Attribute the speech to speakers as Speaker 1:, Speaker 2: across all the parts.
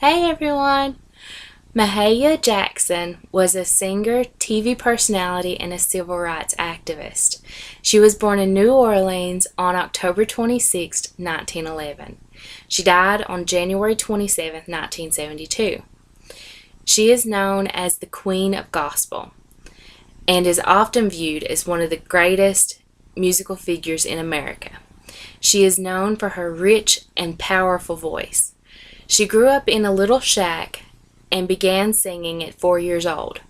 Speaker 1: Hey everyone! Mahalia Jackson was a singer, TV personality, and a civil rights activist. She was born in New Orleans on October 26, 1911. She died on January 27, 1972. She is known as the Queen of Gospel and is often viewed as one of the greatest musical figures in America. She is known for her rich and powerful voice. She grew up in a little shack and began singing at 4 years old.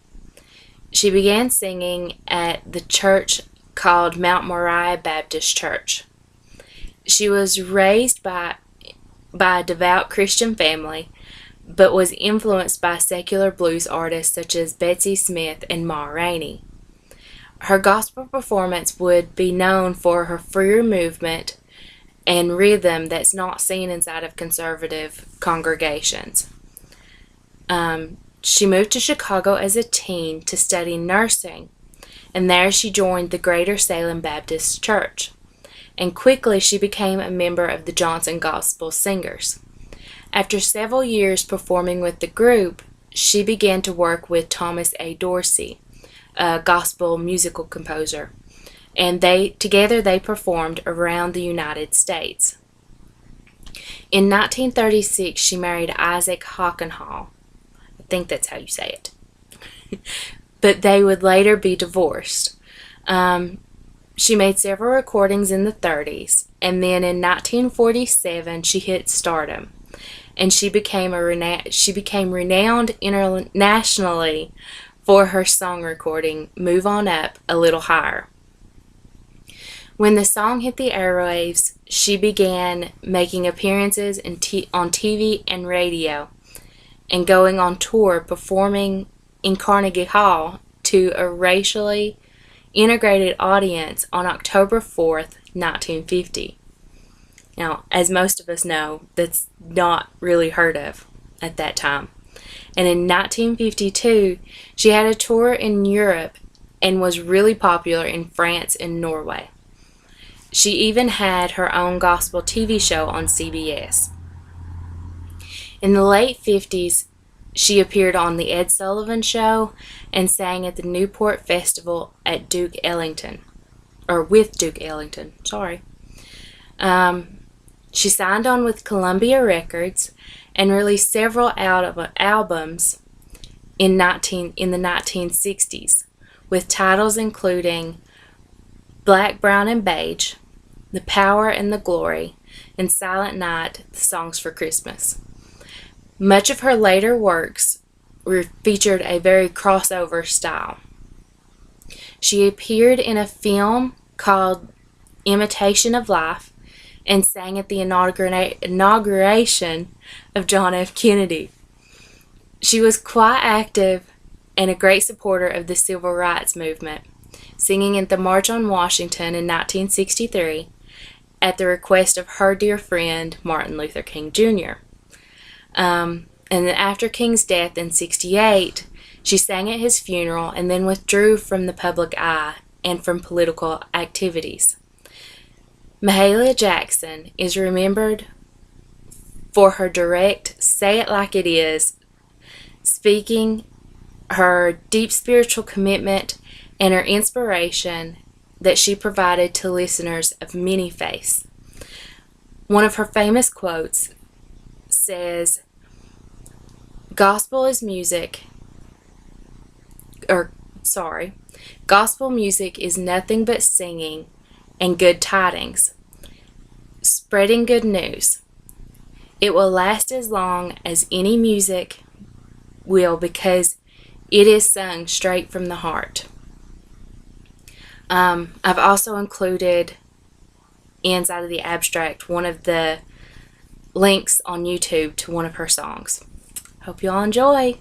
Speaker 1: She began singing at the church called Mount Moriah Baptist Church. She was raised by a devout Christian family, but was influenced by secular blues artists such as Betsy Smith and Ma Rainey. Her gospel performance would be known for her freer movement and rhythm that's not seen inside of conservative congregations. She moved to Chicago as a teen to study nursing, and there she joined the Greater Salem Baptist Church, and quickly she became a member of the Johnson Gospel Singers. After several years performing with the group, she began to work with Thomas A. Dorsey, a gospel musical composer, and together they performed around the United States. In 1936, she married Isaac Hockenhall. I think that's how you say it. But they would later be divorced. She made several recordings in the 30s, and then in 1947 she hit stardom, and she became renowned internationally for her song recording "Move On Up a Little Higher." When the song hit the airwaves, she began making appearances on TV and radio, and going on tour performing in Carnegie Hall to a racially integrated audience on October 4th, 1950. Now, as most of us know, that's not really heard of at that time. And in 1952, she had a tour in Europe and was really popular in France and Norway. She even had her own gospel TV show on CBS. In the late 50s, she appeared on The Ed Sullivan Show and sang at the Newport Festival at with Duke Ellington. She signed on with Columbia Records and released several albums in the 1960s, with titles including Black, Brown, and Beige, The Power and the Glory, and Silent Night, the Songs for Christmas. Much of her later works featured a very crossover style. She appeared in a film called Imitation of Life and sang at the inauguration of John F. Kennedy. She was quite active and a great supporter of the civil rights movement, singing at the March on Washington in 1963 at the request of her dear friend Martin Luther King Jr. And then after King's death in 1968, she sang at his funeral and then withdrew from the public eye and from political activities. Mahalia Jackson is remembered for her direct, say it like it is, speaking, her deep spiritual commitment, and her inspiration that she provided to listeners of many faiths. One of her famous quotes says, gospel music is nothing but singing and good tidings, spreading good news. It will last as long as any music will because it is sung straight from the heart. I've also included inside of the abstract one of the links on YouTube to one of her songs. Hope you all enjoy.